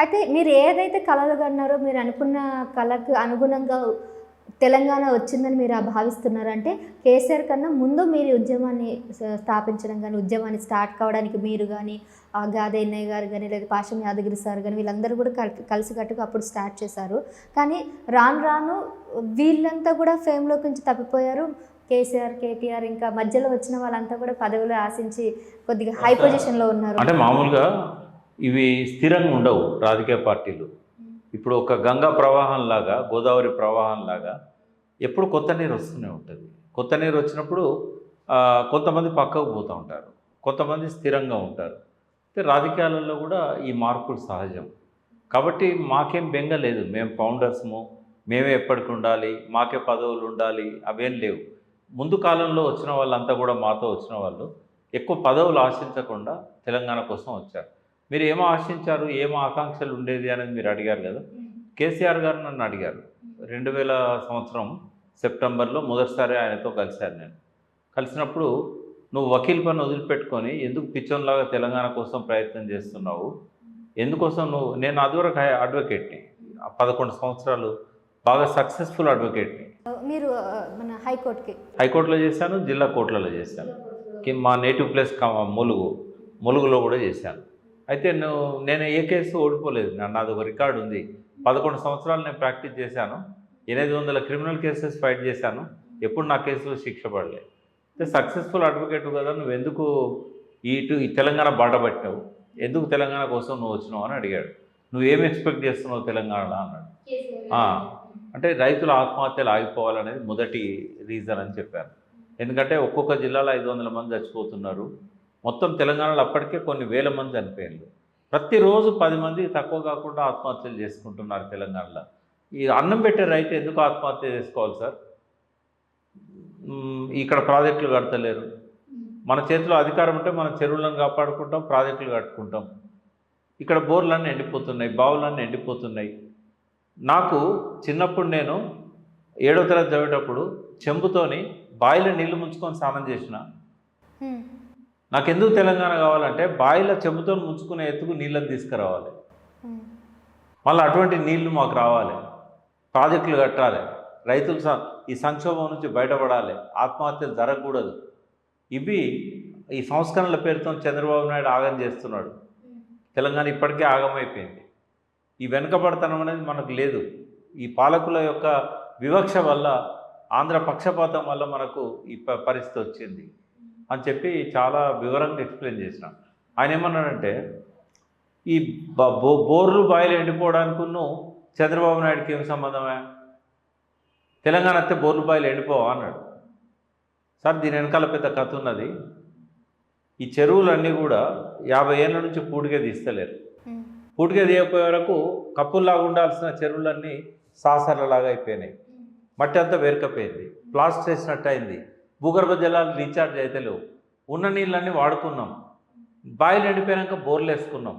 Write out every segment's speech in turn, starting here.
అయితే మీరు ఏదైతే కలలు కన్నారో, మీరు అనుకున్న కలకు అనుగుణంగా తెలంగాణ వచ్చిందని మీరు భావిస్తున్నారా? అంటే కేసీఆర్ కన్నా ముందు మీరు ఉద్యమాన్ని స్థాపించడం గాని, ఉద్యమాన్ని స్టార్ట్ కావడానికి మీరు గాని, గాదే అన్నయ్య గారు గాని, లేదా పాషం యాదగిరి సార్ గాని వీళ్ళందరూ కూడా కలిసికట్టుగా అప్పుడు స్టార్ట్ చేశారు. కానీ రాను రాను వీళ్ళంతా కూడా ఫేమ్‌లోకి నుంచి తప్పిపోయారు. కేసీఆర్, కేటీఆర్ ఇంకా మధ్యలో వచ్చిన వాళ్ళంతా కూడా పదవులు ఆశించి కొద్దిగా హై పొజిషన్‌లో ఉన్నారు. అంటే మామూలుగా ఇవి స్థిరంగా ఉండవు రాజకీయ పార్టీలు. ఇప్పుడు ఒక గంగా ప్రవాహంలాగా, గోదావరి ప్రవాహంలాగా ఎప్పుడు కొత్త నీరు వస్తూనే ఉంటుంది. కొత్త నీరు వచ్చినప్పుడు కొంతమంది పక్కకు పోతూ ఉంటారు, కొంతమంది స్థిరంగా ఉంటారు. అయితే రాజకీయాలలో కూడా ఈ మార్పులు సహజం. కాబట్టి మాకేం బెంగ లేదు. మేము ఫౌండర్స్ము, మేమే ఎప్పటికి ఉండాలి, మాకే పదవులు ఉండాలి అవేం లేవు. ముందు కాలంలో వచ్చిన వాళ్ళంతా కూడా మాతో వచ్చిన వాళ్ళు ఎక్కువ పదవులు ఆశించకుండా తెలంగాణ కోసం వచ్చారు. మీరు ఏమో ఆశించారు, ఏమో ఆకాంక్షలు ఉండేది అనేది మీరు అడిగారు కదా. కేసీఆర్ గారు నన్ను అడిగారు 2000 సంవత్సరం సెప్టెంబర్లో మొదటిసారి ఆయనతో కలిశాను నేను. కలిసినప్పుడు నువ్వు వకీల్ పని వదిలిపెట్టుకొని ఎందుకు పిచ్చోన్లాగా తెలంగాణ కోసం ప్రయత్నం చేస్తున్నావు, ఎందుకోసం నువ్వు, నేను అదివరకు అడ్వకేట్ని 11 సంవత్సరాలు బాగా సక్సెస్ఫుల్ అడ్వకేట్ని. మీరు మన హైకోర్టులో చేశాను, జిల్లా కోర్టులలో చేశాను. మా నేటివ్ ప్లేస్ ములుగులో కూడా చేశాను. అయితే నేను ఏ కేసు ఓడిపోలేదు. నాది ఒక రికార్డు ఉంది. 11 సంవత్సరాలు నేను ప్రాక్టీస్ చేశాను. 800 క్రిమినల్ కేసెస్ ఫైట్ చేశాను. ఎప్పుడు నా కేసులో శిక్ష పడలేదు. అయితే సక్సెస్ఫుల్ అడ్వకేట్ కదా, నువ్వు ఎందుకు ఈ తెలంగాణ బాట పట్టినావు, ఎందుకు తెలంగాణ కోసం నువ్వు వచ్చినావు అని అడిగాడు. నువ్వేం ఎక్స్పెక్ట్ చేస్తున్నావు తెలంగాణలో అన్నాడు. అంటే రైతుల ఆత్మహత్యలు ఆగిపోవాలనేది మొదటి రీజన్ అని చెప్పాను. ఎందుకంటే ఒక్కొక్క జిల్లాలో 500 మంది చచ్చిపోతున్నారు. మొత్తం తెలంగాణలో అప్పటికే కొన్ని వేల మంది చనిపోయారు. ప్రతిరోజు 10 మంది తక్కువ కాకుండా ఆత్మహత్యలు చేసుకుంటున్నారు తెలంగాణలో. ఈ అన్నం పెట్టే రైతు ఎందుకు ఆత్మహత్య చేసుకోవాలి సార్? ఇక్కడ ప్రాజెక్టులు కడతలేరు. మన చేతిలో అధికారం ఉంటే మన చెరువులను కాపాడుకుంటాం, ప్రాజెక్టులు కట్టుకుంటాం. ఇక్కడ బోర్లన్నీ ఎండిపోతున్నాయి, బావులన్నీ ఎండిపోతున్నాయి. నాకు చిన్నప్పుడు నేను 7వ తరగతి చదివేటప్పుడు చెంబుతోని బావిలో నీళ్లు ముంచుకొని స్నానం చేసిన. నాకెందుకు తెలంగాణ కావాలంటే బావిలో చెంబుతో ముంచుకునే ఎత్తుకు నీళ్ళని తీసుకురావాలి. మళ్ళీ అటువంటి నీళ్లు మాకు రావాలి, ప్రాజెక్టులు కట్టాలి, రైతులు ఈ సంక్షోభం నుంచి బయటపడాలి, ఆత్మహత్యలు జరగకూడదు. ఇవి ఈ సంస్కరణల పేరుతో చంద్రబాబు నాయుడు ఆగం చేస్తున్నాడు. తెలంగాణ ఇప్పటికే ఆగమైపోయింది. ఈ వెనుకబడతనం అనేది మనకు లేదు. ఈ పాలకుల యొక్క వివక్ష వల్ల, ఆంధ్ర పక్షపాతం వల్ల మనకు ఈ పరిస్థితి వచ్చింది అని చెప్పి చాలా వివరంగా ఎక్స్ప్లెయిన్ చేసిన. ఆయన ఏమన్నాడంటే, ఈ బోర్లు బాయిలు ఎండిపోవడానికిను చంద్రబాబు నాయుడుకి ఏం సంబంధమే, తెలంగాణ అయితే బోర్లు బాయిలు ఎండిపోవా అన్నాడు. సార్ దీని వెనకాల పెద్ద కథ ఉన్నది. ఈ చెరువులన్నీ కూడా 50 ఏళ్ళ నుంచి పూడిగా తీస్తలేరు. పూడిగా తీయకపోయే వరకు కప్పుల్లాగా ఉండాల్సిన చెరువులన్నీ సాసర్లలాగా అయిపోయినాయి. మట్టి అంతా వేరకపోయింది, ప్లాస్టర్ వేసినట్టు అయింది. భూగర్భ జలాలు రీఛార్జ్ అయితే లేవు. ఉన్న నీళ్ళన్నీ వాడుకున్నాం. బాయిలు ఎండిపోయాక బోర్లు వేసుకున్నాం,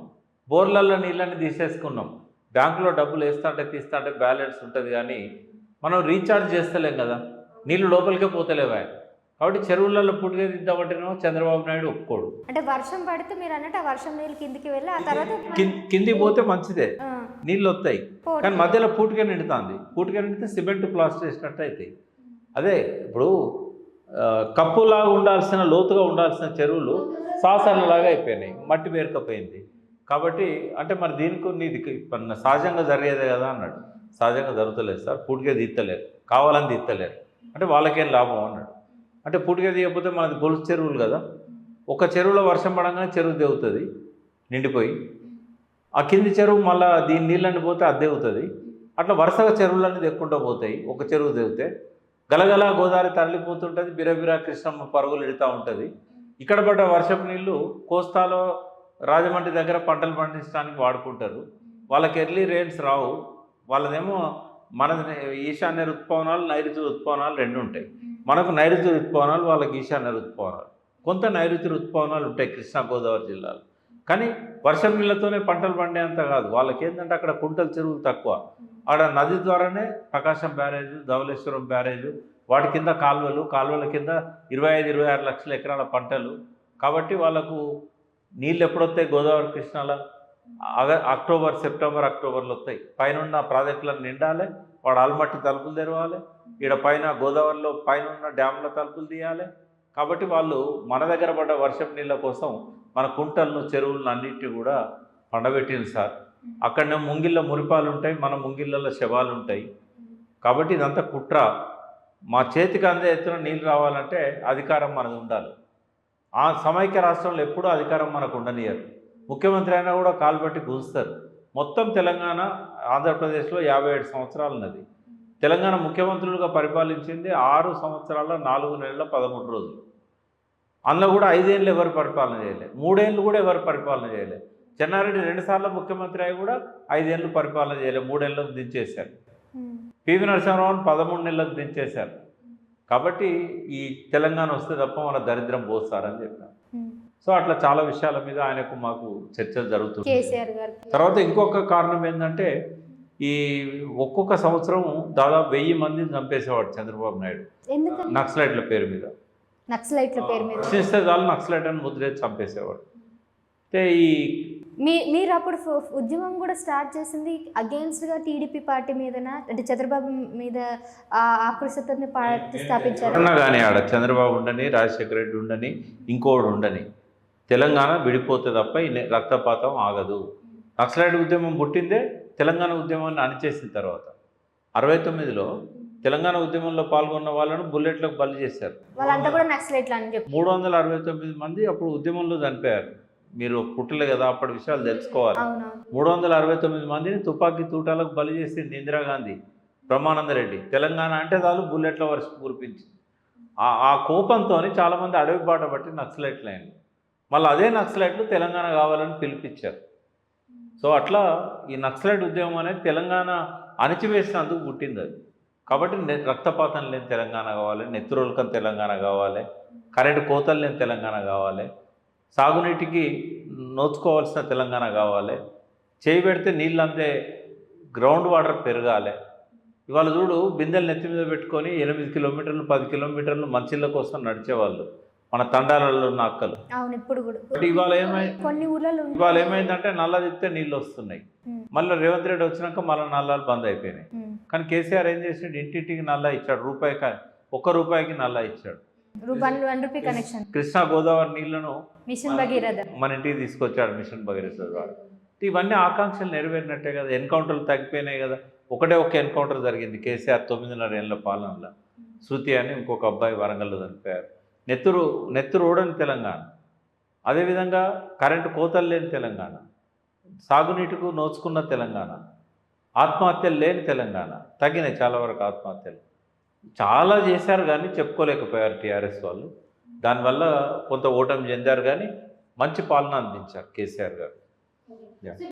బోర్లలో నీళ్ళన్నీ తీసేసుకున్నాం. బ్యాంకులో డబ్బులు వేస్తుంటే తీస్తుంటే బ్యాలెన్స్ ఉంటుంది, కానీ మనం రీఛార్జ్ చేస్తలేం కదా, నీళ్ళు లోపలికే పోతలేవా. కాబట్టి చెరువులలో పుట్టుగా దిద్దామంటేనో చంద్రబాబు నాయుడు ఒప్పుకోడు. అంటే వర్షం పడితే మీరు అన్నట్టు ఆ వర్షం నీళ్ళు కిందికి వెళ్ళి ఆ తర్వాత కిందికి పోతే మంచిదే, నీళ్ళు వస్తాయి. కానీ మధ్యలో పూటిగా నిండుతుంది. పూటిగా నిండితే సిమెంట్ ప్లాస్టర్ వేసినట్టు అవుతాయి. అదే ఇప్పుడు కప్పులాగా ఉండాల్సిన, లోతుగా ఉండాల్సిన చెరువులు సాసర్లలాగా అయిపోయినాయి, మట్టి పేరుకపోయింది. కాబట్టి అంటే మరి దీనికి నీది సహజంగా జరిగేదే కదా అన్నాడు. సహజంగా జరుగుతలేదు సార్, పూటిగా తీత్తలేరు, కావాలని తీత్తలేరు అంటే వాళ్ళకేం లాభం అన్నాడు. అంటే పూటిగా తీయకపోతే మనది గొలుసు చెరువులు కదా, ఒక చెరువులో వర్షం పడంగానే చెరువు దిగుతుంది నిండిపోయి, ఆ కింది చెరువు మళ్ళీ దీని నీళ్ళని పోతే అది దిగుతుంది. అట్లా వరుసగా చెరువులన్నీ దెక్కుంటూ పోతాయి. ఒక చెరువు దిగితే గలగల గోదావరి తరలిపోతుంటుంది, బిరబిరా కృష్ణమ్మ పరుగులు ఎడుతూ ఉంటుంది. ఇక్కడ పడ్డ వర్షపు నీళ్ళు కోస్తాలో రాజమండ్రి దగ్గర పంటలు పండించడానికి వాడుకుంటారు. వాళ్ళకి ఎర్లీ రెయిన్స్ రావు. వాళ్ళదేమో మన ఈశాన్య ఋతుపవనాలు, నైరుతి ఋతుపవనాలు రెండు ఉంటాయి. మనకు నైరుతి ఋతుపవనాలు, వాళ్ళకి ఈశాన్య ఋతుపవనాలు. కొంత నైరుతి ఋతుపవనాలు ఉంటాయి కృష్ణా గోదావరి జిల్లాలో. కానీ వర్షం నీళ్ళతోనే పంటలు పండేంత కాదు. వాళ్ళకి ఏంటంటే అక్కడ కుంటల చెరువులు తక్కువ. ఆడ నది ద్వారానే ప్రకాశం బ్యారేజ్, ధవళేశ్వరం బ్యారేజ్, వాటి కింద కాలువల కింద 25-26 లక్షల ఎకరాల పంటలు. కాబట్టి వాళ్ళకు నీళ్ళు ఎప్పుడొస్తాయి గోదావరి కృష్ణాల, అక్టోబర్, సెప్టెంబర్, అక్టోబర్లో వస్తాయి. పైన ప్రాజెక్టులను నిండాలి, వాడు ఆల్మట్టి తలుపులు తెరవాలి, ఈడ పైన గోదావరిలో పైన డ్యామ్ల తలుపులు తీయాలి. కాబట్టి వాళ్ళు మన దగ్గర పడ్డ వర్షం నీళ్ళ కోసం మన కుంటలను, చెరువులను అన్నింటినీ కూడా పండబెట్టింది సార్. అక్కడనే ముంగిళ్ళ మురిపాలు ఉంటాయి, మన ముంగిళ్ళలో శవాలు ఉంటాయి. కాబట్టి ఇదంతా కుట్ర. మా చేతికి అందే ఎత్తున నీళ్ళు రావాలంటే అధికారం మనది ఉండాలి. ఆ సమైక్య రాష్ట్రంలో ఎప్పుడూ అధికారం మనకు ఉండనియరు. ముఖ్యమంత్రి అయినా కూడా కాలు బట్టి గుంజుతారు. మొత్తం తెలంగాణ, ఆంధ్రప్రదేశ్లో 57 సంవత్సరాలు ఉన్నది. తెలంగాణ ముఖ్యమంత్రులుగా పరిపాలించింది 6 సంవత్సరాల 4 నెలల 13 రోజులు. అందులో కూడా 5 ఏళ్ళు ఎవరు పరిపాలన చేయలేదు, 3 ఏళ్ళు కూడా ఎవరు పరిపాలన చేయలేదు. చెన్నారెడ్డి 2 సార్లు ముఖ్యమంత్రి అయి కూడా 5 ఏళ్ళు పరిపాలన చేయలేదు, 3 ఏళ్ళకు దించేశారు. పివి నరసింహారావును 13 నెలలకు దించేశారు. కాబట్టి ఈ తెలంగాణ వస్తే తప్ప మన దరిద్రం పోస్తారని చెప్పారు. సో అట్లా చాలా విషయాల మీద ఆయనకు మాకు చర్చలు జరుగుతుంది. కేసీఆర్ గారు తర్వాత ఇంకొక కారణం ఏంటంటే, ఈ ఒక్కొక్క సంవత్సరం దాదాపు 1000 మందిని చంపేసేవాడు చంద్రబాబు నాయుడు. ఎందుకని? నక్సలైట్ల పేరు మీద. నక్సలైట్ల పేరు మీద ప్రశ్నిస్తే చాలు నక్సలైట్ అని ముద్రేసి చంపేసేవాడు. అయితే ఈ మీరు అప్పుడు ఉద్యమం కూడా స్టార్ట్ చేసింది అగేన్స్ట్గా టీడీపీ పార్టీ మీదనా, అంటే చంద్రబాబు మీద ఆకృషతని పార్టీ స్థాపించారు కానీ ఆడ చంద్రబాబు ఉండని, రాజశేఖర రెడ్డి ఉండని, ఇంకోడు ఉండని, తెలంగాణ విడిపోతే తప్ప ఈ రక్తపాతం ఆగదు. నక్సలైట్ ఉద్యమం పుట్టిందే తెలంగాణ ఉద్యమాన్ని అణిచేసిన తర్వాత. 69లో తెలంగాణ ఉద్యమంలో పాల్గొన్న వాళ్ళను బుల్లెట్లకు బలి చేశారు. వాళ్ళంతా కూడా నక్సలైట్లు అని చెప్పి 369 మంది అప్పుడు ఉద్యమంలో చనిపోయారు. మీరు పుట్టలే కదా, అప్పటి విషయాలు తెలుసుకోవాలి. 369 మందిని తుపాకీ తూటాలకు బలి చేసింది ఇందిరాగాంధీ, బ్రహ్మానందరెడ్డి. తెలంగాణ అంటే చాలు బుల్లెట్ల వర్షం కురిపించి ఆ కోపంతో చాలామంది అడవి బాట బట్టి నక్సలైట్లు అయింది. మళ్ళీ అదే నక్సలైట్లు తెలంగాణ కావాలని పిలిపించారు. సో అట్లా ఈ నక్సలైట్ ఉద్యమం అనేది తెలంగాణ అణిచివేసినందుకు పుట్టింది అది. కాబట్టి రక్తపాతం లేని తెలంగాణ కావాలి, నెత్తురోల్కం తెలంగాణ కావాలి, కరెంటు కోతలు లేని తెలంగాణ కావాలి, సాగునీటికి నోచుకోవాల్సిన తెలంగాణ కావాలి, చేయి పెడితే నీళ్ళు అందే గ్రౌండ్ వాటర్ పెరగాలి. ఇవాళ చూడు, బిందెలు నెత్తి మీద పెట్టుకొని 8 కిలోమీటర్లు 10 కిలోమీటర్లు మంచిళ్ళ కోసం నడిచేవాళ్ళు మన తండాలలో ఉన్న అక్కలు. ఇప్పుడు కూడా ఇవాళ ఏమైందంటే నల్ల తిప్పితే నీళ్ళు వస్తున్నాయి. మళ్ళీ రేవంత్ రెడ్డి వచ్చినాక మళ్ళీ నల్లాలు బంద్ అయిపోయినాయి. కానీ కేసీఆర్ ఏం చేసాడు, ఇంటింటికి నల్లా ఇచ్చాడు. ₹1 నల్లా ఇచ్చాడు. కృష్ణా గోదావరి నీళ్లను మన ఇంటికి తీసుకొచ్చాడు మిషన్ భగీరథ ద్వారా. ఇవన్నీ ఆకాంక్షలు నెరవేరినట్టే కదా. ఎన్కౌంటర్లు తగ్గిపోయినాయి కదా. ఒక ఎన్కౌంటర్ జరిగింది కేసీఆర్ 9.5 ఏళ్ల పాలనలో. శృతి అని ఇంకొక అబ్బాయి వరంగల్లో చనిపోయారు. నెత్తురు ఓడని తెలంగాణ. అదేవిధంగా కరెంటు కోతలు లేని తెలంగాణ, సాగునీటికి నోచుకున్న తెలంగాణ, ఆత్మహత్యలు లేని తెలంగాణ. తగ్గినాయి చాలా వరకు ఆత్మహత్యలు. చాలా చేశారు కానీ చెప్పుకోలేకపోయారు టీఆర్ఎస్ వాళ్ళు. దానివల్ల కొంత ఓటమి చెందారు కానీ మంచి పాలన అందించారు కేసీఆర్ గారు.